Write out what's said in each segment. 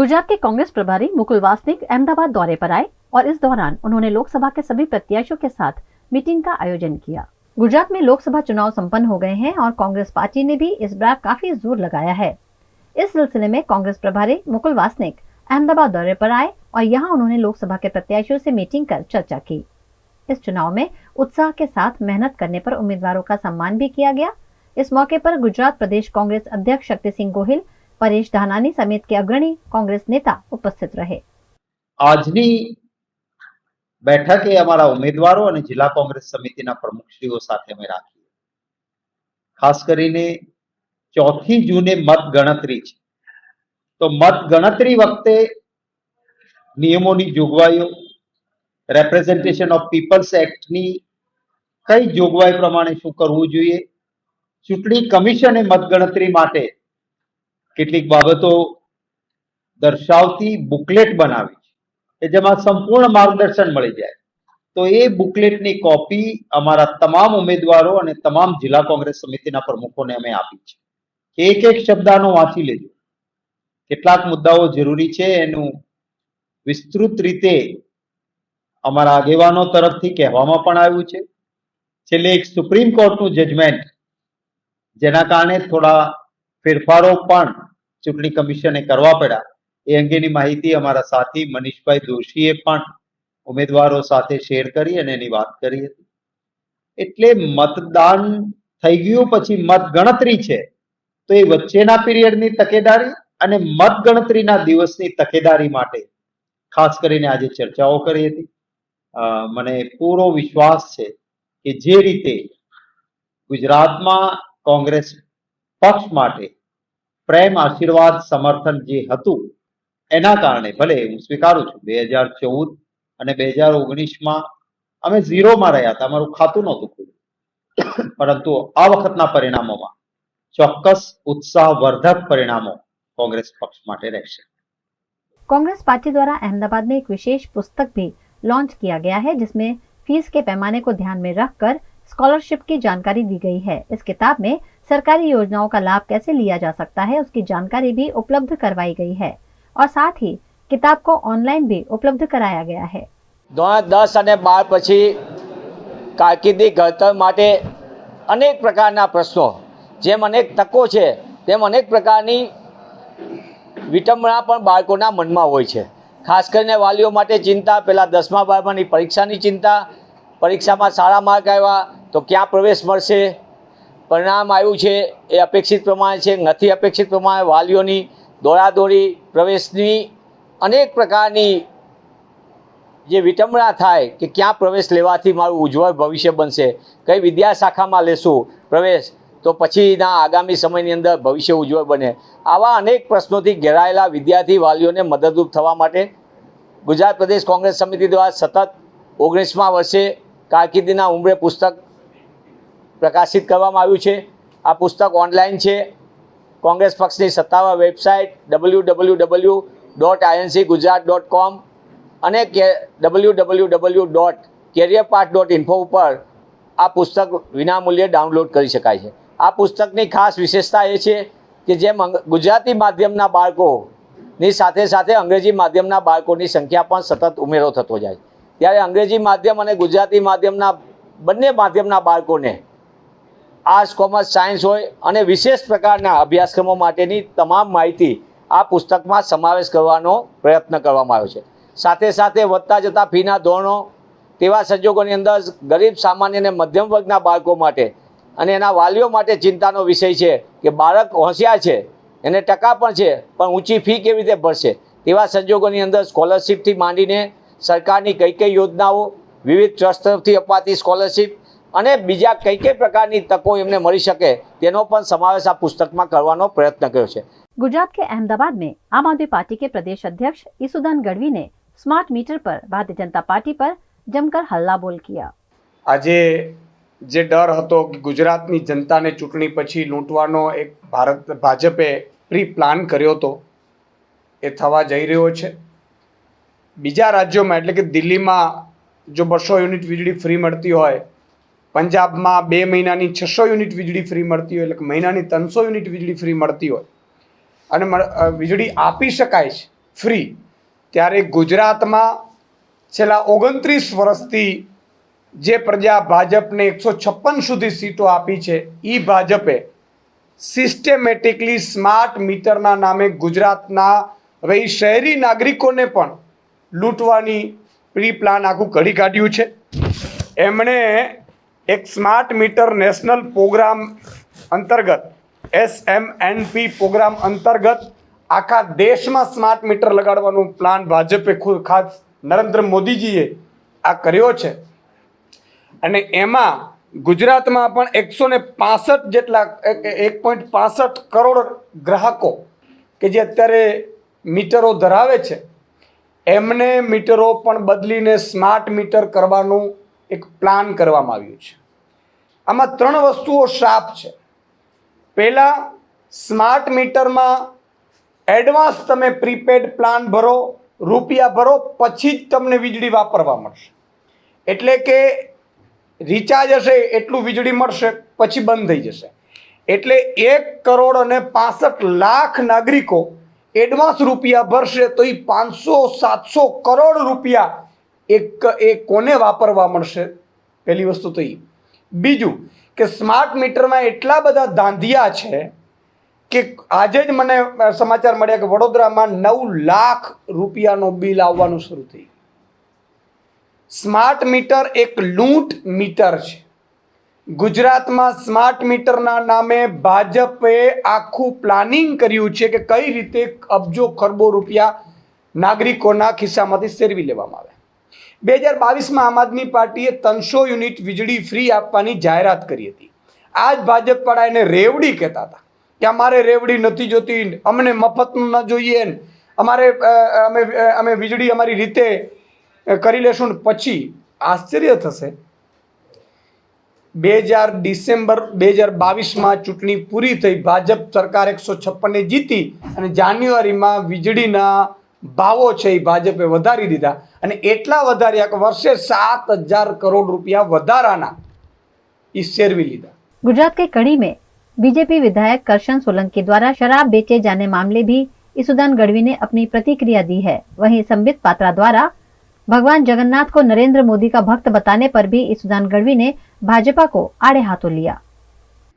गुजरात के कांग्रेस प्रभारी मुकुल वासनिक अहमदाबाद दौरे पर आए और इस दौरान उन्होंने लोकसभा के सभी प्रत्याशियों के साथ मीटिंग का आयोजन किया। गुजरात में लोकसभा चुनाव संपन्न हो गए हैं और कांग्रेस पार्टी ने भी इस बार काफी जोर लगाया है। इस सिलसिले में कांग्रेस प्रभारी मुकुल वासनिक अहमदाबाद दौरे पर आए और यहाँ उन्होंने लोकसभा के प्रत्याशियों से मीटिंग कर चर्चा की। इस चुनाव में उत्साह के साथ मेहनत करने पर उम्मीदवारों का सम्मान भी किया गया। इस मौके पर गुजरात प्रदेश कांग्रेस अध्यक्ष शक्ति सिंह गोहिल, परेश धानानी समेत के अग्रणी कांग्रेस नेता उपस्थित रहे। આજની બેઠકે અમારા ઉમેદવારો અને જિલ્લા કોંગ્રેસ સમિતિના પ્રમુખશ્રીઓ સાથે અમે રાખી। ખાસ કરીને 4 જૂને મતગણતરી છે, તો મતગણતરી વખતે નિયમોની જોગવાઈઓ, રેપ્રેઝન્ટેશન ઓફ પીપલ્સ એક્ટની કઈ જોગવાઈ પ્રમાણે શું કરવું જોઈએ, ચૂંટણી કમિશને મતગણતરી માટે કેટલીક બાબતો દર્શાવતી બુકલેટ બનાવી છે જેમાં સંપૂર્ણ માર્ગદર્શન મળી જાય। તો એ બુકલેટની કોપી અમારા તમામ ઉમેદવારો અને તમામ જિલ્લા કોંગ્રેસ સમિતિના પ્રમુખોને અમે આપી છે। એક એક શબ્દાનો વાંચી લેજો। કેટલાક મુદ્દાઓ જરૂરી છે એનું વિસ્તૃત રીતે અમારા આગેવાનો તરફથી કહેવામાં પણ આવ્યું છે। છેલ્લે એક સુપ્રીમ કોર્ટનું જજમેન્ટ જેના કારણે થોડા ફેરફારો પણ ચૂંટણી કમિશને કરવા પડ્યા, એ અંગેની માહિતી અમારા સાથી મનીષભાઈ દોશીએ પણ ઉમેદવારો સાથે શેર કરી અને એની વાત કરી હતી। એટલે મતદાન થઈ ગયું પછી મતગણતરી છે, તો એ વચ્ચેના પીરિયડની તકેદારી અને મતગણતરીના દિવસની તકેદારી માટે ખાસ કરીને આજે ચર્ચાઓ કરી હતી। મને પૂરો વિશ્વાસ છે કે જે રીતે ગુજરાતમાં કોંગ્રેસ પક્ષ માટે પ્રેમ, આશીર્વાદ, સમર્થન જે હતું એના કારણે ભલે હું સ્વીકારું છું 2014 અને 2019માં અમે ઝીરોમાં રહ્યા હતા, અમારું ખાતું નહોતું ખુલ્યું, પરંતુ આ વખતના પરિણામોમાં ચોક્કસ ઉત્સાહવર્ધક પરિણામો कांग्रेस पक्ष माटे रहेशे। कांग्रेस पार्टी द्वारा अहमदाबाद में एक विशेष पुस्तक भी लॉन्च किया गया है जिसमें फीस के पैमाने को ध्यान में रखकर स्कॉलरशिप की जानकारी दी गई है। इस किताब में सरकारी योजनाओं का लाभ कैसे लिया जा सकता है उसकी जानकारी भी उपलब्ध करवाई गई है और साथ ही किताब को ऑनलाइन भी उपलब्ध कराया गया है। 10 અને 12 પછી કારકિર્દી ઘડતર માટે અનેક પ્રકારના પ્રશ્નો, જેમ અનેક તકો છે તેમ અનેક પ્રકારની વિટંબણા પણ બાળકોના મનમાં હોય છે। ખાસ કરીને વાલીઓ માટે ચિંતા, પહેલાં 10મા 12માની પરીક્ષાની ચિંતા, પરીક્ષામાં સારા માર્ક આવ્યા તો ક્યાં પ્રવેશ મળશે, પરિણામ આવ્યું છે એ અપેક્ષિત પ્રમાણે છે નથી અપેક્ષિત પ્રમાણે, વાલીઓની દોડાદોડી, પ્રવેશની અનેક પ્રકારની જે વિટંબણા થાય કે ક્યાં પ્રવેશ લેવાથી મારું ઉજ્જવળ ભવિષ્ય બનશે, કઈ વિદ્યા શાખામાં લેશું પ્રવેશ તો પછીના આગામી સમયની અંદર ભવિષ્ય ઉજ્જવળ બને। આવા અનેક પ્રશ્નોથી ઘેરાયેલા વિદ્યાર્થી વાલીઓને મદદરૂપ થવા માટે ગુજરાત પ્રદેશ કોંગ્રેસ સમિતિ દ્વારા સતત 19મા વર્ષે કારકિર્દીના ઉંમરે પુસ્તક પ્રકાશિત કરવામાં આવ્યું છે। આ પુસ્તક ઓનલાઈન છે। કોંગ્રેસ પક્ષની સત્તાવાર વેબસાઇટ www.incgujarat.com અને www.careerpath.info ઉપર આ પુસ્તક વિનામૂલ્યે ડાઉનલોડ કરી શકાય છે। આ પુસ્તકની ખાસ વિશેષતા એ છે કે જેમ ગુજરાતી માધ્યમના બાળકોની સાથે સાથે અંગ્રેજી માધ્યમના બાળકોની સંખ્યા પણ સતત ઉમેરો થતો જાય, ત્યારે અંગ્રેજી માધ્યમ અને ગુજરાતી માધ્યમના બંને માધ્યમના બાળકોને આર્ટ્સ, કોમર્સ, સાયન્સ હોય અને વિશેષ પ્રકારના અભ્યાસક્રમો માટેની તમામ માહિતી આ પુસ્તકમાં સમાવેશ કરવાનો પ્રયત્ન કરવામાં આવ્યો છે। સાથે સાથે વધતા જતા ફીના ધોરણો, તેવા સંજોગોની અંદર ગરીબ, સામાન્ય અને મધ્યમ વર્ગના બાળકો માટે અને એના વાલીઓ માટે ચિંતાનો વિષય છે કે બાળક હોશિયાર છે, એને ટકા પણ છે, પણ ઊંચી ફી કેવી રીતે ભરશે, તેવા સંજોગોની અંદર સ્કોલરશિપથી માંડીને સરકારની કઈ કઈ યોજનાઓ, વિવિધ ટ્રસ્ટ તરફથી અપાતી સ્કોલરશિપ અને બીજા કઈ કઈ પ્રકારની તકો એમને મળી શકે તેનો પણ સમાવેશ આ પુસ્તકમાં કરવાનો પ્રયત્ન કર્યો છે। गुजरात के अहमदाबाद में आम आदमी पार्टी के प्रदेश अध्यक्ष ईसुदान गढ़वी ने स्मार्ट मीटर पर भारतीय जनता पार्टी पर जमकर हल्ला बोल किया। આજે જે ડર હતો કે ગુજરાતની જનતાને ચૂંટણી પછી લૂંટવાનો એક ભાજપે પ્રી પ્લાન કર્યો હતો એ થવા જઈ રહ્યો છે। બીજા રાજ્યોમાં એટલે કે દિલ્હીમાં જો 200 યુનિટ વીજળી ફ્રી મળતી હોય, પંજાબમાં 2 મહિનાની 600 યુનિટ વીજળી ફ્રી મળતી હોય, એટલે કે મહિનાની 300 યુનિટ વીજળી ફ્રી મળતી હોય અને વીજળી આપી શકાય છે, ફ્રી, ત્યારે ગુજરાતમાં છેલ્લા 29 વર્ષથી જે પ્રજા ભાજપને 156 સુધી સીટો આપી છે, એ ભાજપે સિસ્ટેમેટિકલી સ્માર્ટ મીટરના નામે ગુજરાતના હવે એ શહેરી નાગરિકોને પણ લૂંટવાની પ્રી પ્લાન આખું ઘડી કાઢ્યું છે. એમણે એક સ્માર્ટ મીટર નેશનલ પ્રોગ્રામ અંતર્ગત SMNP પ્રોગ્રામ અંતર્ગત આખા દેશમાં સ્માર્ટ મીટર લગાડવાનું પ્લાન ભાજપે ખુદ ખાસ નરેન્દ્ર મોદીજીએ આ કર્યો છે. અને એમાં ગુજરાતમાં પણ 165 જેટલા 1.65 કરોડ ગ્રાહકો કે જે અત્યારે મીટરો ધરાવે છે, એમને મીટરો પણ બદલીને સ્માર્ટ મીટર કરવાનું એક પ્લાન કરવામાં આવ્યું છે. આમાં 3 વસ્તુઓ શાપ છે. પહેલાં, સ્માર્ટ મીટરમાં એડવાન્સ તમે પ્રીપેડ પ્લાન ભરો, રૂપિયા ભરો, પછી જ તમને વીજળી વાપરવા મળશે. એટલે કે રિચાર્જ હશે એટલું વીજળી મળશે, પછી બંધ થઈ જશે. એટલે 1,65,00,000 નાગરિકો એડવાન્સ રૂપિયા ભરશે તો એ 500-700 કરોડ રૂપિયા એ કોને વાપરવા મળશે? પહેલી વસ્તુ તો એ. બીજું કે સ્માર્ટ મીટરમાં એટલા બધા ધાંધિયા છે કે આજે જ મને સમાચાર મળ્યા કે વડોદરામાં 9 લાખ રૂપિયાનો બિલ આવવાનું શરૂ થયું. સ્માર્ટ મીટર એક લૂંટ મીટર છે. ગુજરાતમાં સ્માર્ટ મીટરના નામે ભાજપે આખું પ્લાનિંગ કર્યું છે કે કઈ રીતે અબજો ખરબો રૂપિયા નાગરિકોના ખિસ્સામાંથી સેરવી લેવામાં આવે. 2022માં આમ આદમી પાર્ટીએ 300 યુનિટ વીજળી ફ્રી આપવાની જાહેરાત કરી હતી. આ જ ભાજપવાળા એને રેવડી કહેતા હતા કે અમારે રેવડી નથી જોતી, અમને મફતનું ન જોઈએ, અમે વીજળી અમારી રીતે કરી લેશું. પછી આશ્ચર્ય થશે, ડિસેમ્બર 2022માં ચૂંટણી પૂરી થઈ, ભાજપ સરકાર 156 જીતી અને જાન્યુઆરીમાં વીજળીના ભાવો છે એ ભાજપે વધારી દીધા. અને એટલા વધાર્યા કે વર્ષે 7,000 કરોડ રૂપિયા વધારાના એ શેરવી લીધા. गुजरात के कड़ी में बीजेपी विधायक करशन सोलंकी द्वारा शराब बेचे जाने मामले भी ईसुदान गढ़वी ने अपनी प्रतिक्रिया दी है. वहीं संबित पात्रा द्वारा भगवान जगन्नाथ को नरेंद्र मोदी का भक्त बताने पर भी ईसुदान गढ़वी ने भाजपा को आड़े हाथों लिया.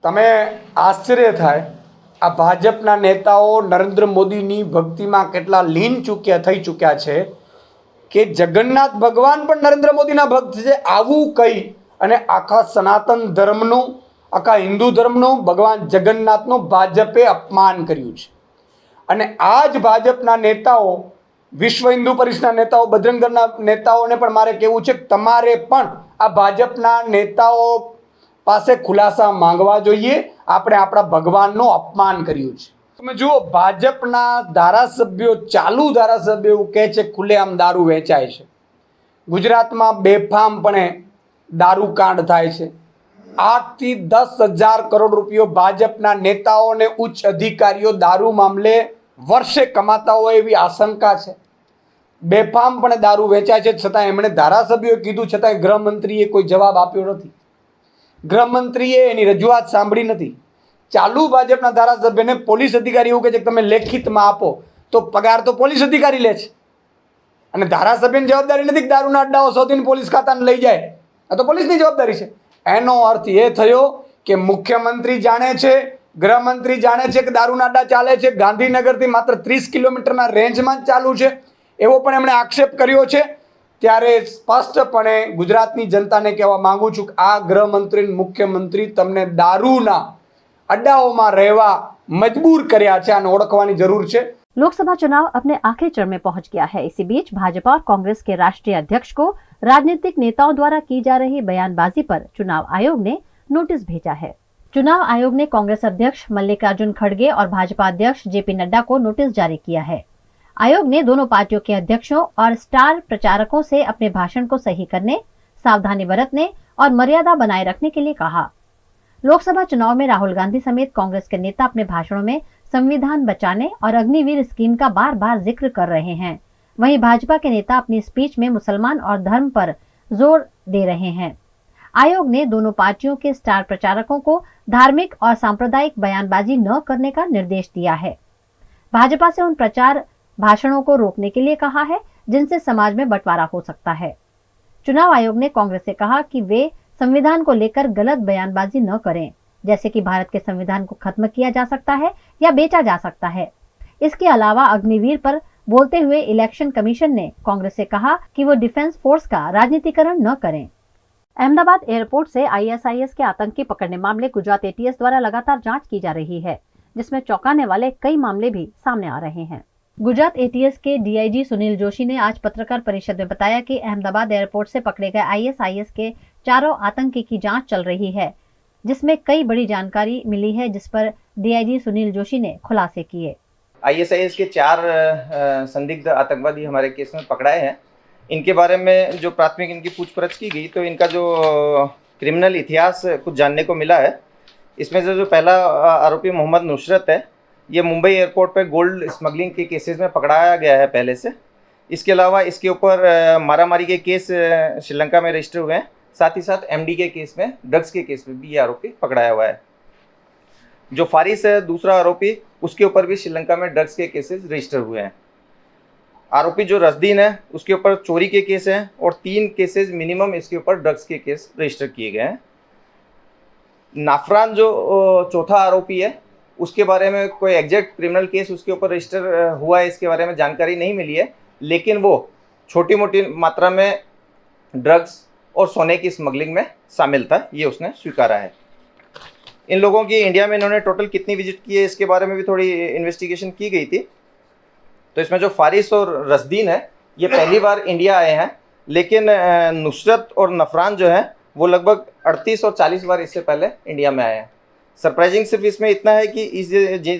તમે આશ્ચર્ય થાય, આ ભાજપના નેતાઓ નરેન્દ્ર મોદીની ભક્તિમાં કેટલા લીન થઈ ચૂક્યા છે કે જગન્નાથ ભગવાન પણ નરેન્દ્ર મોદીના ભક્ત છે. આવું કહી અને આખા સનાતન ધર્મનું, આખા હિન્દુ ધર્મનું, ભગવાન જગન્નાથનું ભાજપે અપમાન કર્યું છે. અને આ જ ભાજપના નેતાઓ, વિશ્વ હિન્દુ પરિષદના નેતાઓ, બજરંગ દળના નેતાઓને પણ મારે કહેવું છે કે તમારે પણ આ ભાજપના નેતાઓ પાસે ખુલાસા માંગવા જોઈએ. આપણે આપણા ભગવાનનું અપમાન કર્યું છે. તમે જુઓ, ભાજપના ધારાસભ્યો, ચાલુ ધારાસભ્યો એવું કહે છે ખુલ્લેઆમ દારૂ વેચાય છે. ગુજરાતમાં બેફામપણે દારૂ કાંડ થાય છે. 8 થી 10,000 કરોડ રૂપિયો ભાજપના નેતાઓ અને ઉચ્ચ અધિકારીઓ દારૂ મામલે વર્ષે કમાતા હોય એવી આશંકા છે. બેફામપણે દારૂ વેચાય છે, છતાં એમણે ધારાસભ્યોએ કીધું, છતાંય ગૃહમંત્રીએ કોઈ જવાબ આપ્યો નથી. ગૃહમંત્રીએ એની રજૂઆત સાંભળી નથી. ચાલુ ભાજપના ધારાસભ્યને પોલીસ અધિકારી એવું કહે છે કે તમે લેખિતમાં આપો, તો પગાર તો પોલીસ અધિકારી લે છે. અને ધારાસભ્યની જવાબદારી નથી કે દારૂના અડ્ડાઓ શોધીને પોલીસ ખાતાને લઈ જાય. આ તો પોલીસની જવાબદારી છે. એનો અર્થ એ થયો કે મુખ્યમંત્રી જાણે છે, ગૃહમંત્રી જાણે છે કે દારૂના અડ્ડા ચાલે છે, ગાંધીનગરથી માત્ર 30 કિલોમીટરના રેન્જમાં જ ચાલુ છે, એવો પણ એમણે આક્ષેપ કર્યો છે. ત્યારે સ્પષ્ટપણે ગુજરાતની જનતાને કહેવા માંગુ છું કે આ ગૃહમંત્રી, મુખ્યમંત્રી તમને દારૂના अड्डाओं रहवा मजबूर કર્યા છે. આને ઓળખવાની જરૂર છે. लोकसभा चुनाव अपने आखिरी चरण में पहुंच गया है. इसी बीच भाजपा और कांग्रेस के राष्ट्रीय अध्यक्ष को राजनीतिक नेताओं द्वारा की जा रही बयानबाजी पर चुनाव आयोग ने नोटिस भेजा है. चुनाव आयोग ने कांग्रेस अध्यक्ष मल्लिकार्जुन खड़गे और भाजपा अध्यक्ष जेपी नड्डा को नोटिस जारी किया है. आयोग ने दोनों पार्टियों के अध्यक्षों और स्टार प्रचारकों से अपने भाषण को सही करने, सावधानी बरतने और मर्यादा बनाए रखने के लिए कहा. लोकसभा चुनाव में राहुल गांधी समेत कांग्रेस के नेता अपने भाषणों में संविधान बचाने और अग्निवीर स्कीम का बार बार जिक्र कर रहे हैं. वहीं भाजपा के नेता अपनी स्पीच में मुसलमान और धर्म पर जोर दे रहे हैं. आयोग ने दोनों पार्टियों के स्टार प्रचारकों को धार्मिक और सांप्रदायिक बयानबाजी न करने का निर्देश दिया है. भाजपा से उन प्रचार भाषणों को रोकने के लिए कहा है जिनसे समाज में बंटवारा हो सकता है। चुनाव आयोग ने कांग्रेस से कहा कि वे संविधान को लेकर गलत बयानबाजी न करें, जैसे कि भारत के संविधान को खत्म किया जा सकता है या बेचा जा सकता है। इसके अलावा अग्निवीर पर बोलते हुए इलेक्शन कमीशन ने कांग्रेस से कहा कि वो डिफेंस फोर्स का राजनीतिकरण न करें। अहमदाबाद एयरपोर्ट से ISIS के आतंकी पकड़ने मामले गुजरात ATS द्वारा लगातार जांच की जा रही है, जिसमें चौंकाने वाले कई मामले भी सामने आ रहे हैं। गुजरात ATS के DIG सुनील जोशी ने आज पत्रकार परिषद में बताया कि अहमदाबाद एयरपोर्ट से पकड़े गए ISIS के 4 आतंकी की जांच चल रही है, जिसमें कई बड़ी जानकारी मिली है, जिस पर DIG सुनील जोशी ने खुलासे किए। ISIS के 4 संदिग्ध आतंकवादी हमारे केस में पकड़ाए हैं। इनके बारे में जो प्राथमिक इनकी पूछपरछ की गई तो इनका जो क्रिमिनल इतिहास कुछ जानने को मिला है। इसमें से जो पहला आरोपी मोहम्मद नुसरत है, ये मुंबई एयरपोर्ट पे गोल्ड स्मगलिंग के केसेस में पकड़ाया गया है पहले से। इसके अलावा इसके ऊपर मारामारी के केस श्रीलंका में रजिस्टर हुए हैं। साथ ही साथ MD के केस में, ड्रग्स के केस में भी ये आरोपी पकड़ाया हुआ है। जो फारिस है दूसरा आरोपी, उसके ऊपर भी श्रीलंका में ड्रग्स के केसेस रजिस्टर हुए हैं। आरोपी जो रजदीन है उसके ऊपर चोरी के केस हैं और 3 केसेस मिनिमम इसके ऊपर ड्रग्स के केस रजिस्टर किए गए हैं। नाफरान जो चौथा आरोपी है, उसके बारे में कोई एग्जैक्ट क्रिमिनल केस उसके ऊपर रजिस्टर हुआ है इसके बारे में जानकारी नहीं मिली है, लेकिन वो छोटी मोटी मात्रा में ड्रग्स और सोने की स्मगलिंग में शामिल था, ये उसने स्वीकारा है। इन लोगों की इंडिया में इन्होंने टोटल कितनी विजिट की है इसके बारे में भी थोड़ी इन्वेस्टिगेशन की गई थी। तो इसमें जो फारिस और रजदीन है ये पहली बार इंडिया आए हैं, लेकिन नुसरत और नफरान जो है वो लगभग 38 और 40 बार इससे पहले इंडिया में आए हैं। सरप्राइजिंग सिर्फ इसमें इतना है कि इस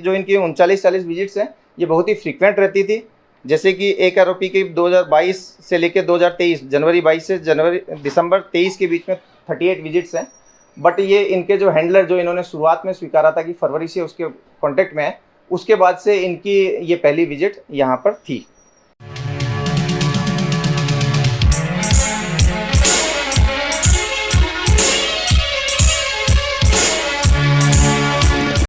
जो इनकी 39-40 विजिट्स हैं ये बहुत ही फ्रीक्वेंट रहती थी। जैसे कि एक आरोपी की 2022 से लेकर 2023 जनवरी 22 से दिसंबर 23 के बीच में 38 विजिट्स हैं। बट ये इनके जो हैंडलर जो इन्होंने शुरुआत में स्वीकारा था कि फरवरी से उसके कॉन्टेक्ट में है, उसके बाद से इनकी ये पहली विजिट यहाँ पर थी।